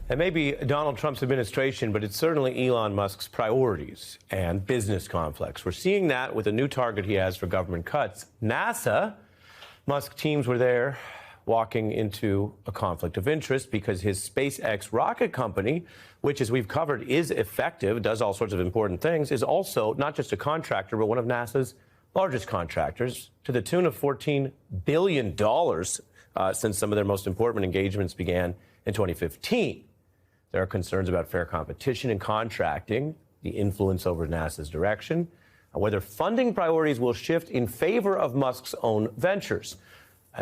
It may be Donald Trump's administration, but it's certainly Elon Musk's priorities and business conflicts. We're seeing that with a new target he has for government cuts. NASA, Musk teams were there walking into a conflict of interest because his SpaceX rocket company, which, as we've covered, is effective, does all sorts of important things, is also not just a contractor, but one of NASA's largest contractors, to the tune of $14 billion since some of their most important engagements began in 2015. There are concerns about fair competition in contracting, the influence over NASA's direction, and whether funding priorities will shift in favor of Musk's own ventures.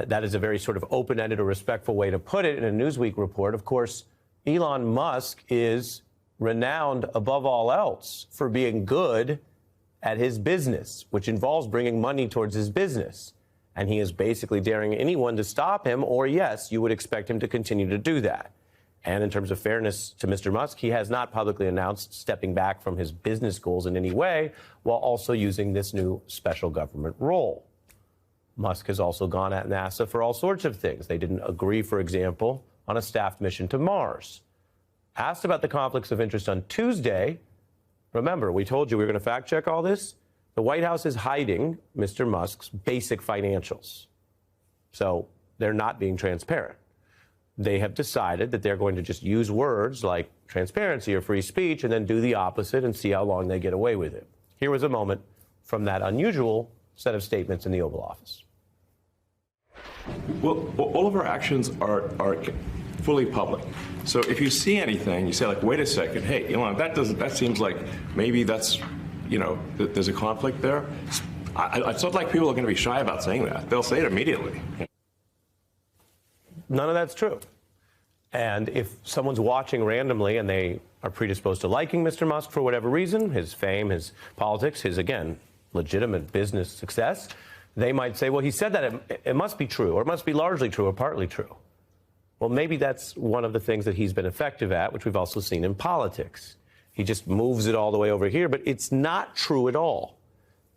That is a very sort of open-ended or respectful way to put it in a Newsweek report. Of course, Elon Musk is renowned above all else for being good at his business, which involves bringing money towards his business. And he is basically daring anyone to stop him, or yes, you would expect him to continue to do that. And in terms of fairness to Mr. Musk, he has not publicly announced stepping back from his business goals in any way, while also using this new special government role. Musk has also gone at NASA for all sorts of things. They didn't agree, for example, on a staffed mission to Mars. Asked about the conflicts of interest on Tuesday, remember, we told you we were going to fact check all this. The White House is hiding Mr. Musk's basic financials. So they're not being transparent. They have decided that they're going to just use words like transparency or free speech and then do the opposite and see how long they get away with it. Here was a moment from that unusual set of statements in the Oval Office. Well, all of our actions are fully public. So if you see anything, you say, like, wait a second, hey, Elon, that seems like maybe that's, there's a conflict there. It's not like people are going to be shy about saying that. They'll say it immediately. None of that's true. And if someone's watching randomly and they are predisposed to liking Mr. Musk for whatever reason, his fame, his politics, his, again, legitimate business success, they might say, well, he said that it must be true, or it must be largely true or partly true. Well, maybe that's one of the things that he's been effective at, which we've also seen in politics. He just moves it all the way over here, but it's not true at all.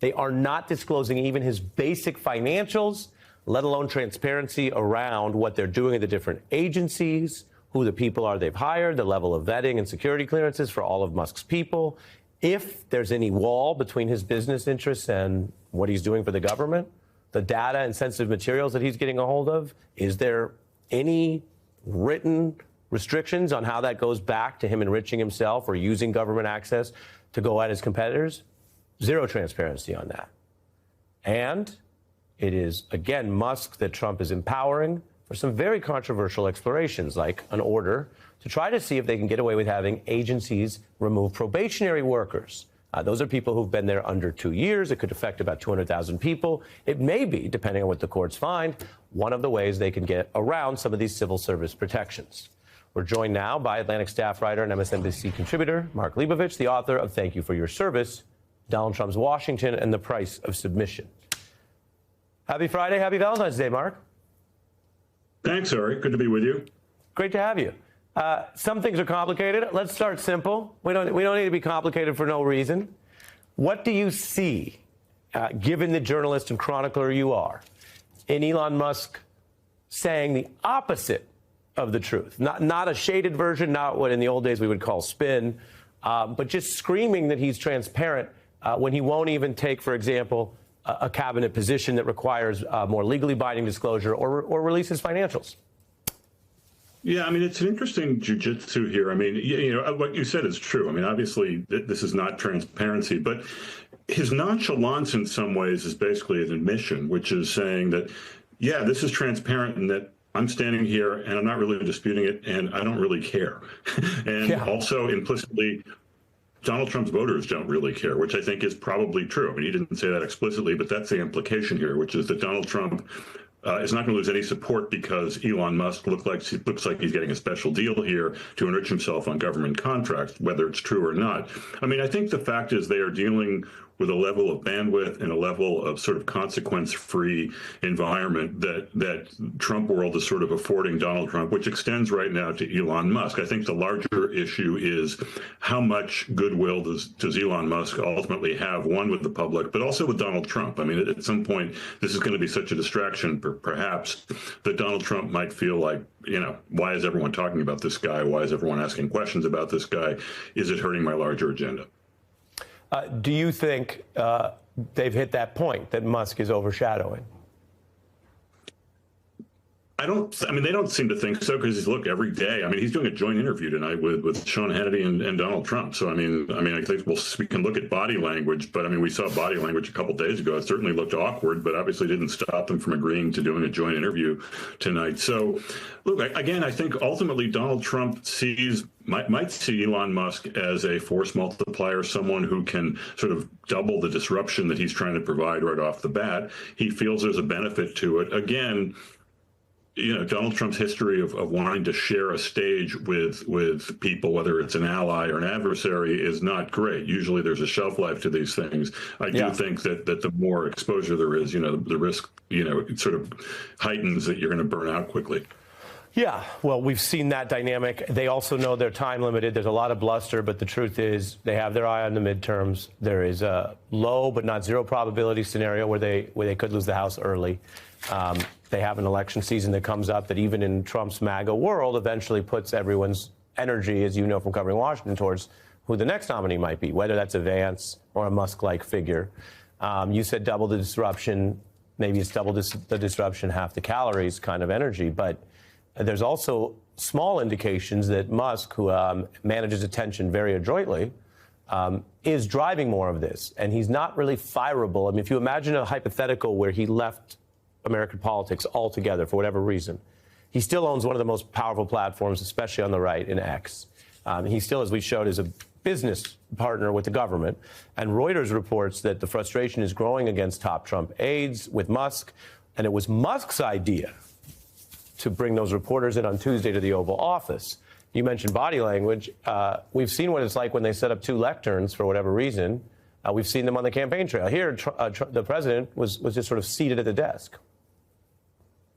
They are not disclosing even his basic financials, let alone transparency around what they're doing at the different agencies, who the people are they've hired, the level of vetting and security clearances for all of Musk's people. If there's any wall between his business interests and what he's doing for the government, the data and sensitive materials that he's getting a hold of, is there any written restrictions on how that goes back to him enriching himself or using government access to go at his competitors? Zero transparency on that. And it is, again, Musk that Trump is empowering for some very controversial explorations, like an order to try to see if they can get away with having agencies remove probationary workers. Those are people who've been there under 2 years. It could affect about 200,000 people. It may be, depending on what the courts find, one of the ways they can get around some of these civil service protections. We're joined now by Atlantic staff writer and MSNBC contributor Mark Leibovich, the author of Thank You for Your Service, Donald Trump's Washington and the Price of Submission. Happy Friday. Happy Valentine's Day, Mark. Thanks, Eric. Good to be with you. Great to have you. Some things are complicated. Let's start simple. We don't need to be complicated for no reason. What do you see, given the journalist and chronicler you are, in Elon Musk saying the opposite of the truth? Not a shaded version, not what in the old days we would call spin, but just screaming that he's transparent when he won't even take, for example, a cabinet position that requires more legally binding disclosure or release his financials. Yeah, I mean, it's an interesting jujitsu here. I mean, what you said is true. I mean, obviously, this is not transparency, but his nonchalance in some ways is basically an admission, which is saying that, yeah, this is transparent and that I'm standing here and I'm not really disputing it and I don't really care. And also implicitly, Donald Trump's voters don't really care, which I think is probably true. I mean, he didn't say that explicitly, but that's the implication here, which is that Donald Trump is not going to lose any support because Elon Musk looks like he's getting a special deal here to enrich himself on government contracts, whether it's true or not. I mean, I think the fact is they are dealing with a level of bandwidth and a level of sort of consequence-free environment that Trump world is sort of affording Donald Trump, which extends right now to Elon Musk. I think the larger issue is how much goodwill does Elon Musk ultimately have, one, with the public, but also with Donald Trump. I mean, at some point, this is going to be such a distraction, perhaps, that Donald Trump might feel like, why is everyone talking about this guy? Why is everyone asking questions about this guy? Is it hurting my larger agenda? Do you think they've hit that point that Musk is overshadowing? They don't seem to think so, because look, every day, he's doing a joint interview tonight with Sean Hannity and Donald Trump. So, I think we can look at body language, but we saw body language a couple days ago. It certainly looked awkward, but obviously didn't stop them from agreeing to doing a joint interview tonight. So, look, again, I think ultimately Donald Trump might see Elon Musk as a force multiplier, someone who can sort of double the disruption that he's trying to provide right off the bat. He feels there's a benefit to it. Again, Donald Trump's history of wanting to share a stage with people, whether it's an ally or an adversary, is not great. Usually there's a shelf life to these things. I do think that the more exposure there is, the risk, it sort of heightens that you're going to burn out quickly. Yeah, well, we've seen that dynamic. They also know they're time limited. There's a lot of bluster, but the truth is they have their eye on the midterms. There is a low but not zero probability scenario where they could lose the House early. They have an election season that comes up that even in Trump's MAGA world eventually puts everyone's energy, as you know from covering Washington, towards who the next nominee might be, whether that's a Vance or a Musk-like figure. You said double the disruption. Maybe it's double the disruption, half the calories kind of energy. But there's also small indications that Musk, who manages attention very adroitly, is driving more of this. And he's not really fireable. If you imagine a hypothetical where he left American politics altogether for whatever reason, he still owns one of the most powerful platforms, especially on the right, in X. He still, as we showed, is a business partner with the government. And Reuters reports that the frustration is growing against top Trump aides with Musk. And it was Musk's idea to bring those reporters in on Tuesday to the Oval Office. You mentioned body language. We've seen what it's like when they set up two lecterns for whatever reason. We've seen them on the campaign trail. Here, the president was just sort of seated at the desk.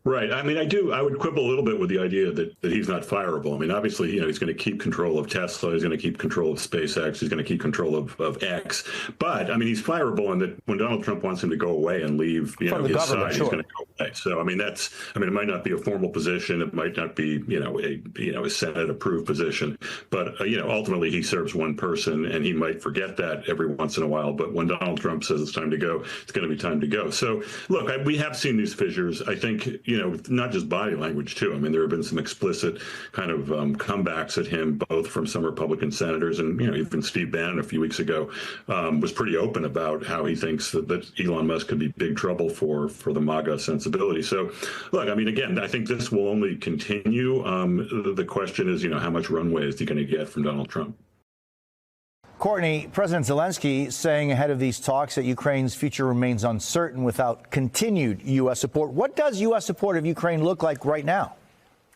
Right. I would quibble a little bit with the idea that he's not fireable. Obviously, he's going to keep control of Tesla. He's going to keep control of SpaceX. He's going to keep control of X. But, he's fireable in that when Donald Trump wants him to go away and leave, his side, he's going to go away. So, it might not be a formal position. It might not be, a Senate-approved position. But, ultimately, he serves one person, and he might forget that every once in a while. But when Donald Trump says it's time to go, it's going to be time to go. So, look, we have seen these fissures. I think, not just body language, too. There have been some explicit kind of comebacks at him, both from some Republican senators and, even Steve Bannon a few weeks ago was pretty open about how he thinks that Elon Musk could be big trouble for the MAGA sensibility. So, look, again, I think this will only continue. The question is, how much runway is he going to get from Donald Trump? Courtney, President Zelensky saying ahead of these talks that Ukraine's future remains uncertain without continued U.S. support. What does U.S. support of Ukraine look like right now?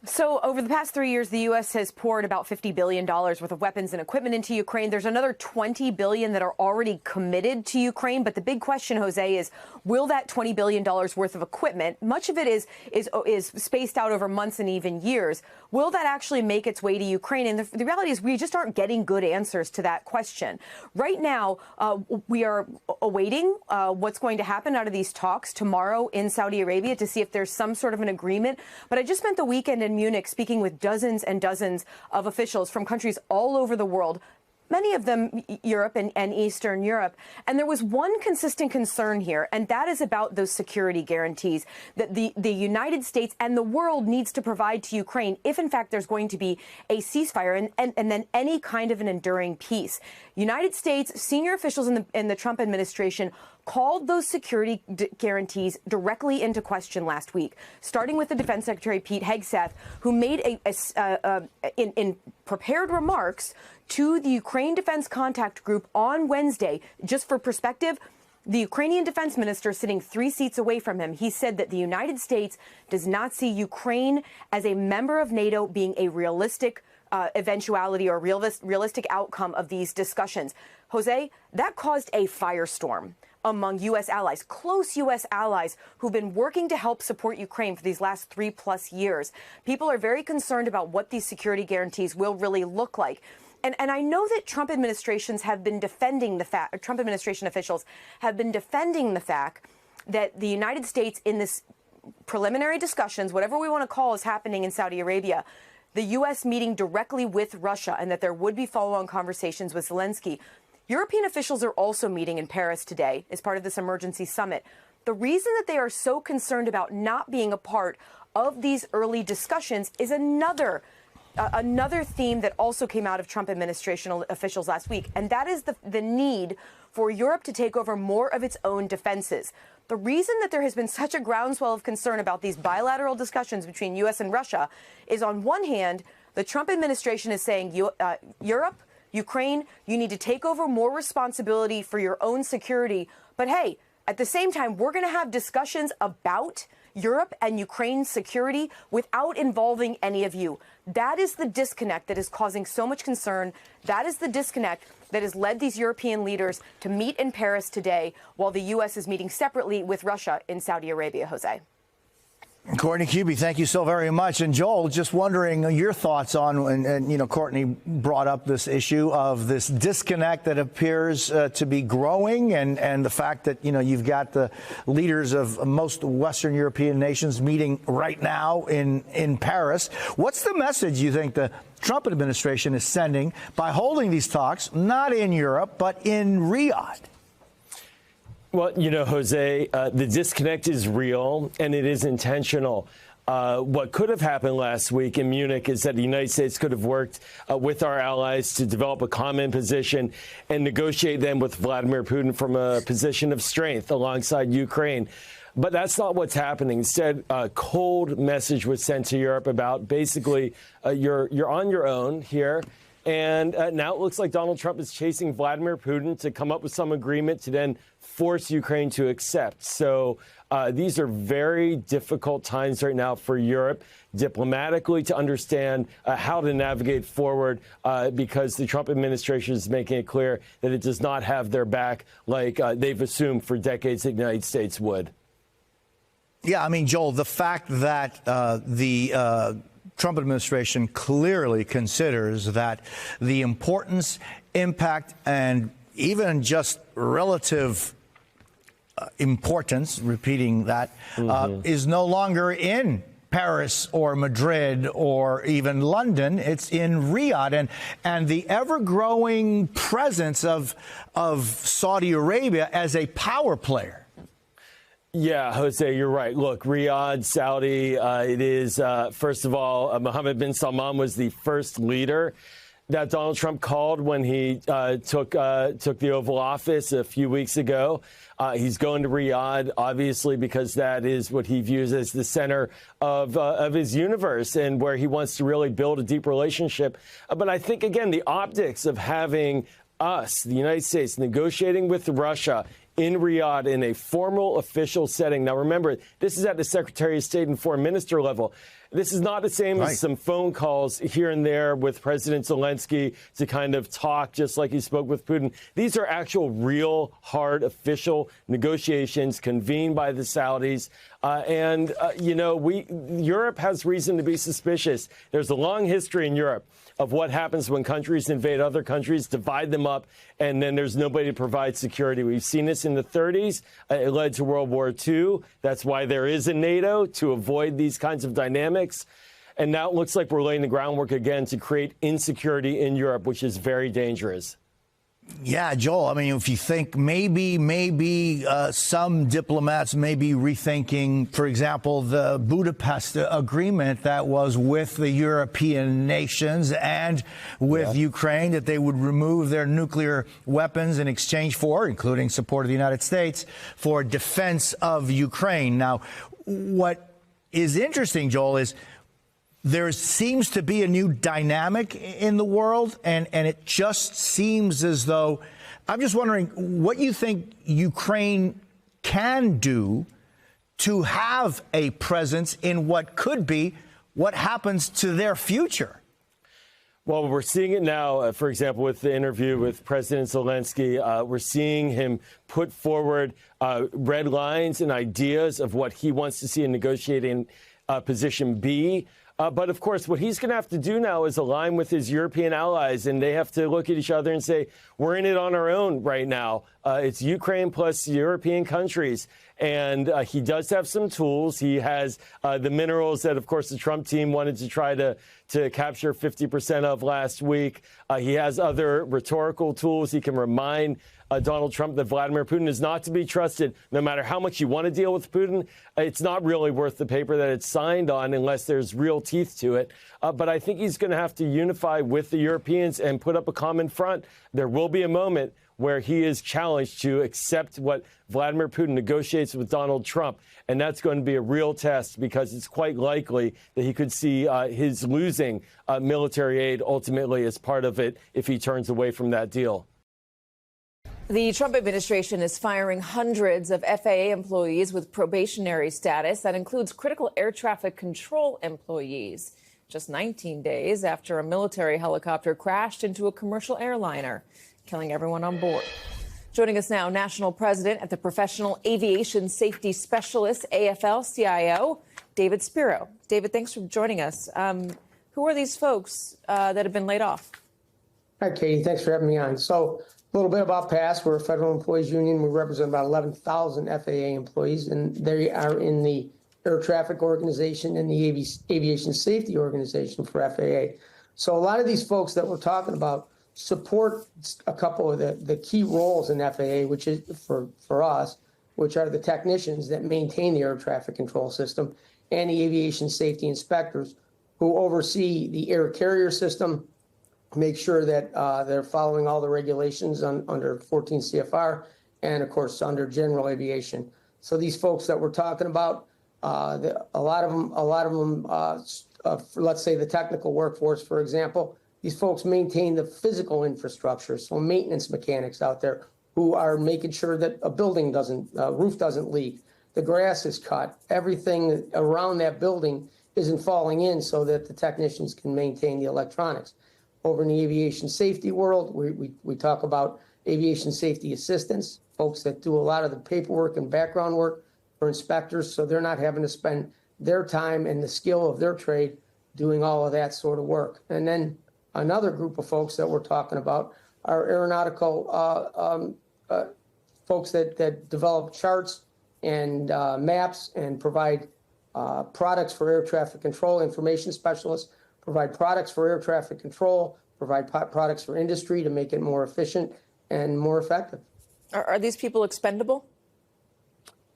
So over the past 3 years, the U.S. has poured about $50 billion worth of weapons and equipment into Ukraine. There's another $20 billion that are already committed to Ukraine. But the big question, Jose, is will that $20 billion worth of equipment, much of it is spaced out over months and even years, will that actually make its way to Ukraine? And the reality is we just aren't getting good answers to that question. Right now, we are awaiting what's going to happen out of these talks tomorrow in Saudi Arabia to see if there's some sort of an agreement. But I just spent the weekend in Munich speaking with dozens and dozens of officials from countries all over the world, many of them Europe and Eastern Europe. And there was one consistent concern here, and that is about those security guarantees that the United States and the world needs to provide to Ukraine if, in fact, there's going to be a ceasefire and then any kind of an enduring peace. United States senior officials in the Trump administration called those security guarantees directly into question last week, starting with the Defense Secretary Pete Hegseth, who made in prepared remarks to the Ukraine Defense Contact Group on Wednesday. Just for perspective, the Ukrainian defense minister sitting 3 seats away from him, he said that the United States does not see Ukraine as a member of NATO being a realistic eventuality or realistic outcome of these discussions. Jose, that caused a firestorm among U.S. allies, close U.S. allies who've been working to help support Ukraine for these last 3+ years. People are very concerned about what these security guarantees will really look like. And I know that Trump administration officials have been defending the fact that the United States in this preliminary discussions, whatever we want to call is happening in Saudi Arabia, the U.S. meeting directly with Russia, and that there would be follow-on conversations with Zelensky. European officials are also meeting in Paris today as part of this emergency summit. The reason that they are so concerned about not being a part of these early discussions is another theme that also came out of Trump administration officials last week, and that is the need for Europe to take over more of its own defenses. The reason that there has been such a groundswell of concern about these bilateral discussions between U.S. and Russia is, on one hand, the Trump administration is saying, Europe, Ukraine, you need to take over more responsibility for your own security. But hey, at the same time, we're going to have discussions about Europe and Ukraine's security without involving any of you. That is the disconnect that is causing so much concern. That is the disconnect that has led these European leaders to meet in Paris today, while the U.S. is meeting separately with Russia in Saudi Arabia, Jose. Courtney Kube, thank you so very much. And Joel, just wondering your thoughts on, and you know, Courtney brought up this issue of this disconnect that appears to be growing, and the fact that, you know, you've got the leaders of most Western European nations meeting right now in Paris. What's the message you think the Trump administration is sending by holding these talks, not in Europe, but in Riyadh? Well, you know, Jose, the disconnect is real and it is intentional. What could have happened last week in Munich is that the United States could have worked with our allies to develop a common position and negotiate them with Vladimir Putin from a position of strength alongside Ukraine. But that's not what's happening. Instead, a cold message was sent to Europe about basically you're on your own here. And now it looks like Donald Trump is chasing Vladimir Putin to come up with some agreement to then force Ukraine to accept. So these are very difficult times right now for Europe diplomatically to understand how to navigate forward because the Trump administration is making it clear that it does not have their back like they've assumed for decades that the United States would. Yeah, I mean, Joel, the fact that the Trump administration clearly considers that the importance, impact, and even just relative importance, repeating that, is no longer in Paris or Madrid or even London. It's in Riyadh, and the ever-growing presence of Saudi Arabia as a power player. Yeah, Jose, you're right. Look, Riyadh, Saudi, it is, first of all, Mohammed bin Salman was the first leader that Donald Trump called when he took the Oval Office a few weeks ago. He's going to Riyadh, obviously, because that is what he views as the center of his universe and where he wants to really build a deep relationship. But I think, again, the optics of having us, the United States, negotiating with Russia in Riyadh in a formal official setting. Now, remember, this is at the Secretary of State and Foreign Minister level. This is not the same as some phone calls here and there with President Zelensky to kind of talk just like he spoke with Putin. These are actual, real, hard, official negotiations convened by the Saudis. You know, Europe has reason to be suspicious. There's a long history in Europe of what happens when countries invade other countries, divide them up, and then there's nobody to provide security. We've seen this in the 30s. It led to World War II. That's why there is a NATO, to avoid these kinds of dynamics. And now it looks like we're laying the groundwork again to create insecurity in Europe, which is very dangerous. Yeah, Joel, I mean, if you think maybe some diplomats may be rethinking, for example, the Budapest agreement that was with the European nations and with Ukraine, that they would remove their nuclear weapons in exchange for, including support of the United States, for defense of Ukraine. Now, what is interesting, Joel, is there seems to be a new dynamic in the world, and it just seems as though, I'm just wondering what you think Ukraine can do to have a presence in what could be what happens to their future. Well, we're seeing it now, for example, with the interview with President Zelensky. We're seeing him put forward red lines and ideas of what he wants to see in negotiating position B. But, of course, what he's going to have to do now is align with his European allies, and they have to look at each other and say, we're in it on our own right now. It's Ukraine plus European countries. And he does have some tools. He has the minerals that, of course, the Trump team wanted to try to capture 50% of last week. He has other rhetorical tools. He can remind Donald Trump that Vladimir Putin is not to be trusted. No matter how much you want to deal with Putin, it's not really worth the paper that it's signed on unless there's real teeth to it. But I think he's going to have to unify with the Europeans and put up a common front. There will be a moment where he is challenged to accept what Vladimir Putin negotiates with Donald Trump. And that's going to be a real test because it's quite likely that he could see his losing military aid ultimately as part of it if he turns away from that deal. The Trump administration is firing hundreds of FAA employees with probationary status. That includes critical air traffic control employees. Just 19 days after a military helicopter crashed into a commercial airliner, killing everyone on board. Joining us now, National President at the Professional Aviation Safety Specialists, AFL-CIO, David Spiro. David, thanks for joining us. Who are these folks that have been laid off? Hi, Katie. Thanks for having me on. So a little bit about PASS. We're a federal employees union. We represent about 11,000 FAA employees, and they are in the Air Traffic Organization and the Aviation Safety Organization for FAA. So a lot of these folks that we're talking about support a couple of the key roles in FAA, which is for us, which are the technicians that maintain the air traffic control system and the aviation safety inspectors who oversee the air carrier system, make sure that they're following all the regulations under 14 CFR and, of course, under general aviation. So these folks that we're talking about, a lot of them, let's say the technical workforce, for example, these folks maintain the physical infrastructure, so maintenance mechanics out there who are making sure that a building roof doesn't leak, the grass is cut, everything around that building isn't falling in so that the technicians can maintain the electronics. Over in the aviation safety world, we talk about aviation safety assistants, folks that do a lot of the paperwork and background work for inspectors, so they're not having to spend their time and the skill of their trade doing all of that sort of work. And then another group of folks that we're talking about are aeronautical folks that develop charts and maps and provide products for air traffic control, information specialists, provide products for air traffic control, provide products for industry to make it more efficient and more effective. Are these people expendable?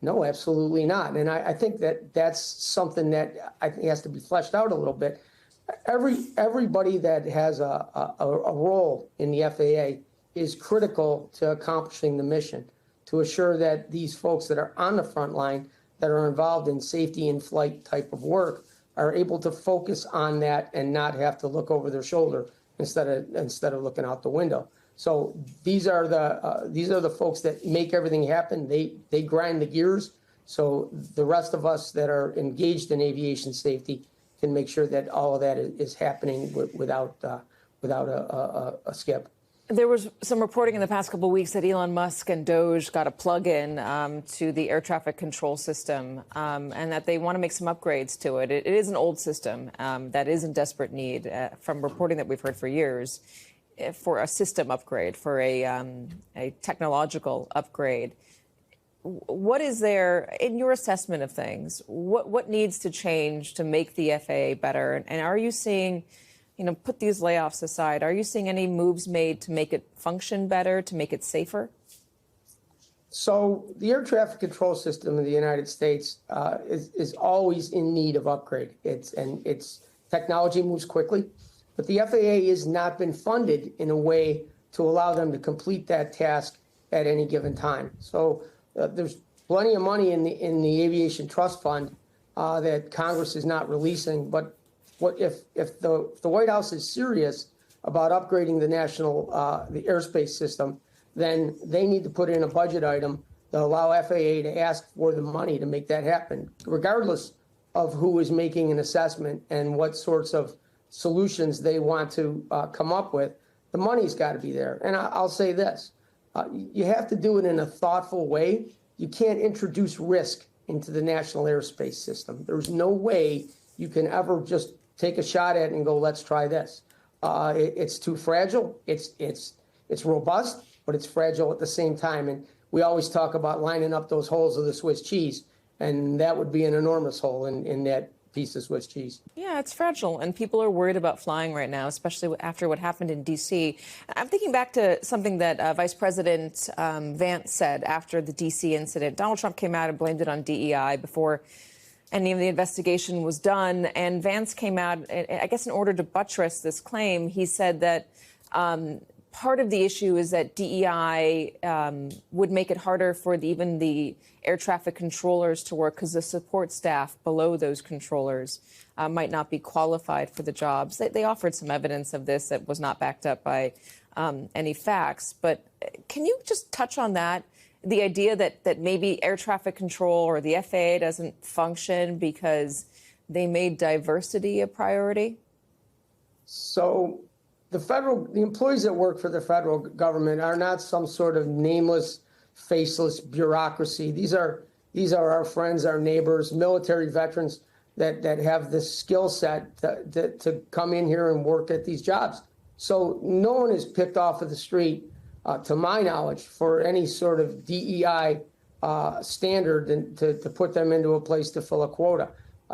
No, absolutely not. And I think that's something that I think has to be fleshed out a little bit. Everybody that has a role in the FAA is critical to accomplishing the mission, to assure that these folks that are on the front line, that are involved in safety in flight type of work, are able to focus on that and not have to look over their shoulder instead of looking out the window. So these are the folks that make everything happen. They grind the gears. So the rest of us that are engaged in aviation safety can make sure that all of that is happening without a skip. There was some reporting in the past couple of weeks that Elon Musk and Doge got a plug-in to the air traffic control system and that they want to make some upgrades to it. It is an old system that is in desperate need, from reporting that we've heard for years, for a system upgrade, for a technological upgrade. What is there, in your assessment of things, what needs to change to make the FAA better? And are you seeing, put these layoffs aside, are you seeing any moves made to make it function better, to make it safer? So the air traffic control system in the United States is always in need of upgrade. Its technology moves quickly, but the FAA has not been funded in a way to allow them to complete that task at any given time. So there's plenty of money in the Aviation Trust Fund that Congress is not releasing. But if the White House is serious about upgrading the the airspace system, then they need to put in a budget item to allow FAA to ask for the money to make that happen, regardless of who is making an assessment and what sorts of solutions they want to come up with, the money's got to be there. And I'll say this, you have to do it in a thoughtful way. You can't introduce risk into the national airspace system. There's no way you can ever just take a shot at it and go, let's try this. It's too fragile. It's robust, but it's fragile at the same time. And we always talk about lining up those holes of the Swiss cheese, and that would be an enormous hole in that piece of Swiss cheese. Yeah, it's fragile, and people are worried about flying right now, especially after what happened in D.C. I'm thinking back to something that Vice President Vance said after the D.C. incident. Donald Trump came out and blamed it on DEI before any of the investigation was done, and Vance came out, I guess in order to buttress this claim, he said that part of the issue is that DEI would make it harder for even the air traffic controllers to work because the support staff below those controllers might not be qualified for the jobs. They offered some evidence of this that was not backed up by any facts. But can you just touch on that? The idea that maybe air traffic control or the FAA doesn't function because they made diversity a priority? So the employees that work for the federal government are not some sort of nameless, faceless bureaucracy. These are our friends, our neighbors, military veterans that have the skill set to come in here and work at these jobs. So no one is picked off of the street, to my knowledge, for any sort of DEI standard and to put them into a place to fill a quota.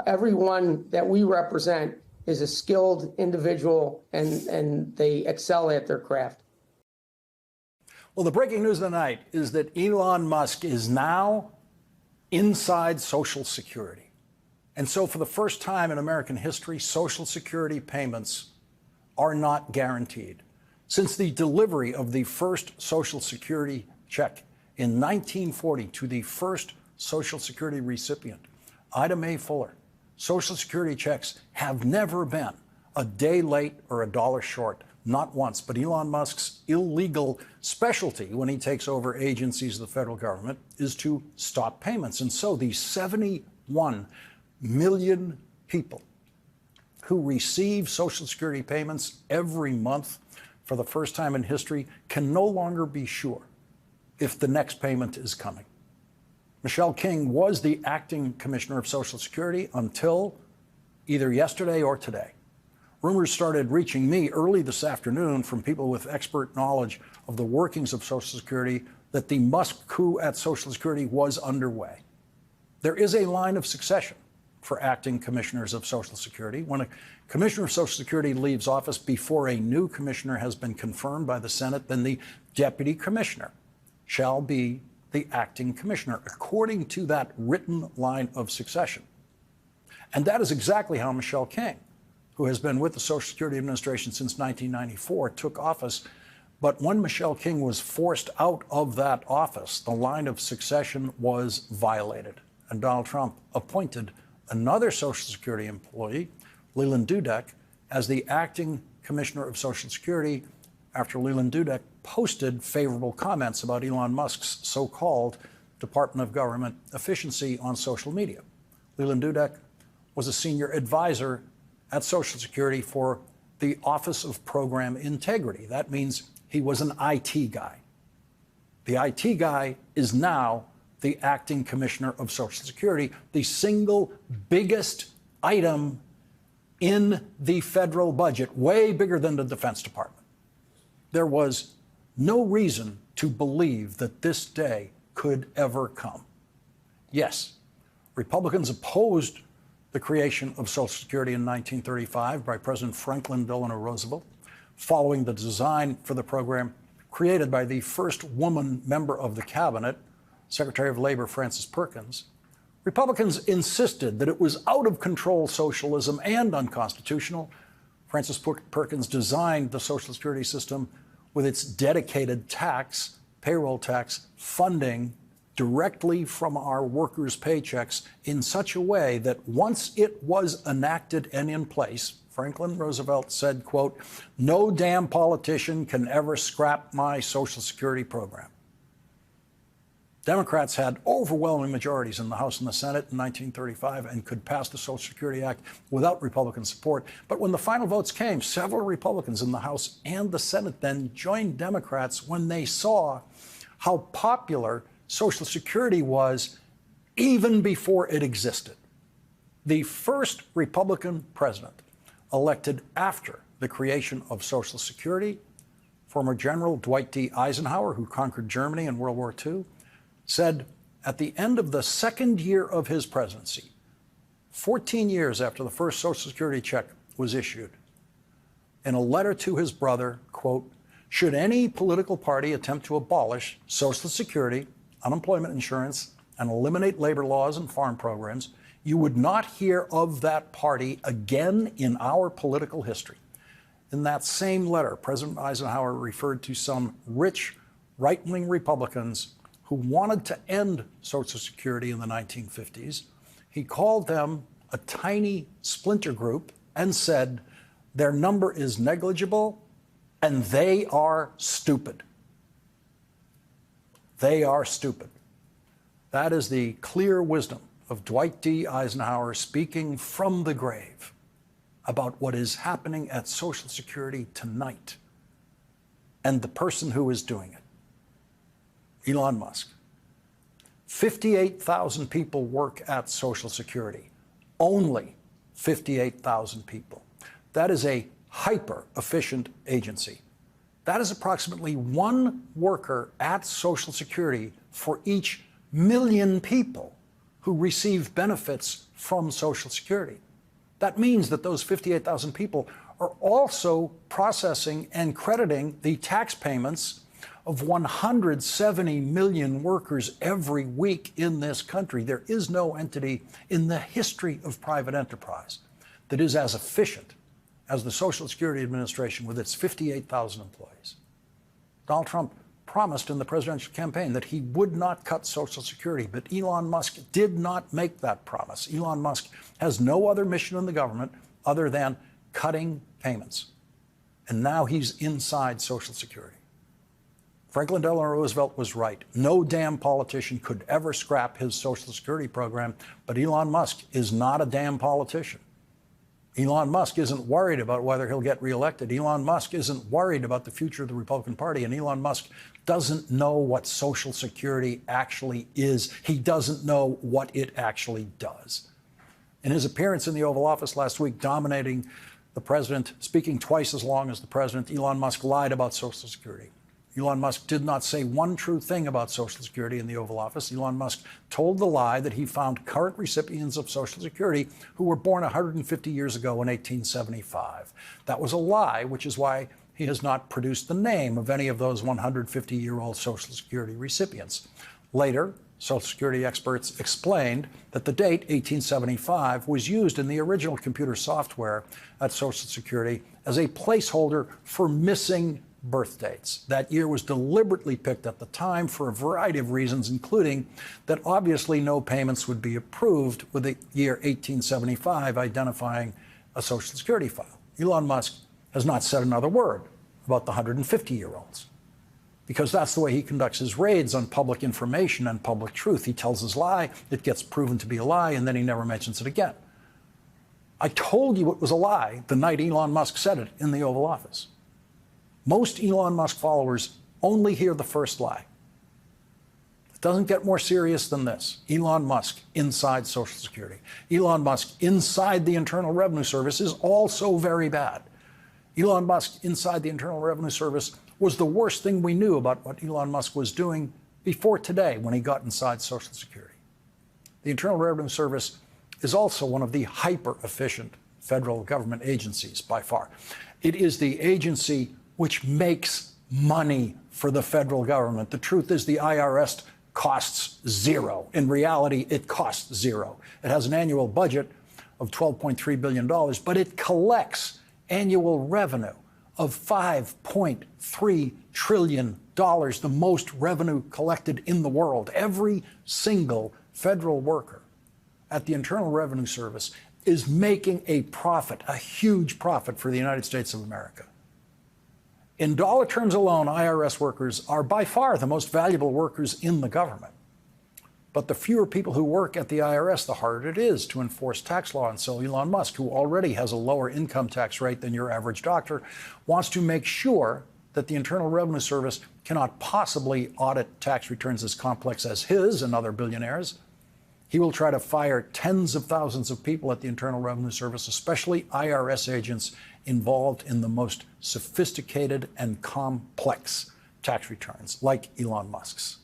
Everyone that we represent is a skilled individual, and they excel at their craft. Well, the breaking news of the night is that Elon Musk is now inside Social Security. And so for the first time in American history, Social Security payments are not guaranteed. Since the delivery of the first Social Security check in 1940 to the first Social Security recipient, Ida Mae Fuller, Social Security checks have never been a day late or a dollar short, not once. But Elon Musk's illegal specialty when he takes over agencies of the federal government is to stop payments. And so these 71 million people who receive Social Security payments every month for the first time in history can no longer be sure if the next payment is coming. Michelle King was the acting commissioner of Social Security until either yesterday or today. Rumors started reaching me early this afternoon from people with expert knowledge of the workings of Social Security that the Musk coup at Social Security was underway. There is a line of succession for acting commissioners of Social Security. When a commissioner of Social Security leaves office before a new commissioner has been confirmed by the Senate, then the deputy commissioner shall be the acting commissioner, according to that written line of succession. And that is exactly how Michelle King, who has been with the Social Security Administration since 1994, took office. But when Michelle King was forced out of that office, the line of succession was violated. And Donald Trump appointed another Social Security employee, Leland Dudek, as the acting commissioner of Social Security after Leland Dudek posted favorable comments about Elon Musk's so-called Department of Government efficiency on social media. Leland Dudek was a senior advisor at Social Security for the Office of Program Integrity. That means he was an IT guy. The IT guy is now the acting commissioner of Social Security, the single biggest item in the federal budget, way bigger than the Defense Department. There was no reason to believe that this day could ever come. Yes, Republicans opposed the creation of Social Security in 1935 by President Franklin Delano Roosevelt, following the design for the program created by the first woman member of the cabinet, Secretary of Labor Frances Perkins. Republicans insisted that it was out of control socialism and unconstitutional. Frances Perkins designed the Social Security system with its dedicated tax, payroll tax, funding directly from our workers' paychecks in such a way that once it was enacted and in place, Franklin Roosevelt said, quote, "No damn politician can ever scrap my Social Security program." Democrats had overwhelming majorities in the House and the Senate in 1935 and could pass the Social Security Act without Republican support. But when the final votes came, several Republicans in the House and the Senate then joined Democrats when they saw how popular Social Security was even before it existed. The first Republican president elected after the creation of Social Security, former General Dwight D. Eisenhower, who conquered Germany in World War II, said at the end of the second year of his presidency, 14 years after the first Social Security check was issued, in a letter to his brother, quote, "Should any political party attempt to abolish Social Security, unemployment insurance, and eliminate labor laws and farm programs, you would not hear of that party again in our political history." In that same letter, President Eisenhower referred to some rich right-wing Republicans who wanted to end Social Security in the 1950s. He called them a tiny splinter group and said, their number is negligible and they are stupid. They are stupid. That is the clear wisdom of Dwight D. Eisenhower speaking from the grave about what is happening at Social Security tonight and the person who is doing it. Elon Musk. 58,000 people work at Social Security. Only 58,000 people. That is a hyper-efficient agency. That is approximately one worker at Social Security for each million people who receive benefits from Social Security. That means that those 58,000 people are also processing and crediting the tax payments of 170 million workers every week in this country. There is no entity in the history of private enterprise that is as efficient as the Social Security Administration with its 58,000 employees. Donald Trump promised in the presidential campaign that he would not cut Social Security, but Elon Musk did not make that promise. Elon Musk has no other mission in the government other than cutting payments. And now he's inside Social Security. Franklin Delano Roosevelt was right. No damn politician could ever scrap his Social Security program, but Elon Musk is not a damn politician. Elon Musk isn't worried about whether he'll get reelected. Elon Musk isn't worried about the future of the Republican Party, and Elon Musk doesn't know what Social Security actually is. He doesn't know what it actually does. In his appearance in the Oval Office last week, dominating the president, speaking twice as long as the president, Elon Musk lied about Social Security. Elon Musk did not say one true thing about Social Security in the Oval Office. Elon Musk told the lie that he found current recipients of Social Security who were born 150 years ago in 1875. That was a lie, which is why he has not produced the name of any of those 150-year-old Social Security recipients. Later, Social Security experts explained that the date, 1875, was used in the original computer software at Social Security as a placeholder for missing birth dates. That year was deliberately picked at the time for a variety of reasons, including that obviously no payments would be approved with the year 1875 identifying a Social Security file. Elon Musk has not said another word about the 150-year-olds because that's the way he conducts his raids on public information and public truth. He tells his lie, it gets proven to be a lie, and then he never mentions it again. I told you it was a lie the night Elon Musk said it in the Oval Office. Most Elon Musk followers only hear the first lie. It doesn't get more serious than this. Elon Musk inside Social Security. Elon Musk inside the Internal Revenue Service is also very bad. Elon Musk inside the Internal Revenue Service was the worst thing we knew about what Elon Musk was doing before today when he got inside Social Security. The Internal Revenue Service is also one of the hyper-efficient federal government agencies by far. It is the agency which makes money for the federal government. The truth is the IRS costs zero. In reality, it costs zero. It has an annual budget of $12.3 billion, but it collects annual revenue of $5.3 trillion, the most revenue collected in the world. Every single federal worker at the Internal Revenue Service is making a profit, a huge profit for the United States of America. In dollar terms alone, IRS workers are by far the most valuable workers in the government. But the fewer people who work at the IRS, the harder it is to enforce tax law. And so Elon Musk, who already has a lower income tax rate than your average doctor, wants to make sure that the Internal Revenue Service cannot possibly audit tax returns as complex as his and other billionaires. He will try to fire tens of thousands of people at the Internal Revenue Service, especially IRS agents involved in the most sophisticated and complex tax returns, like Elon Musk's.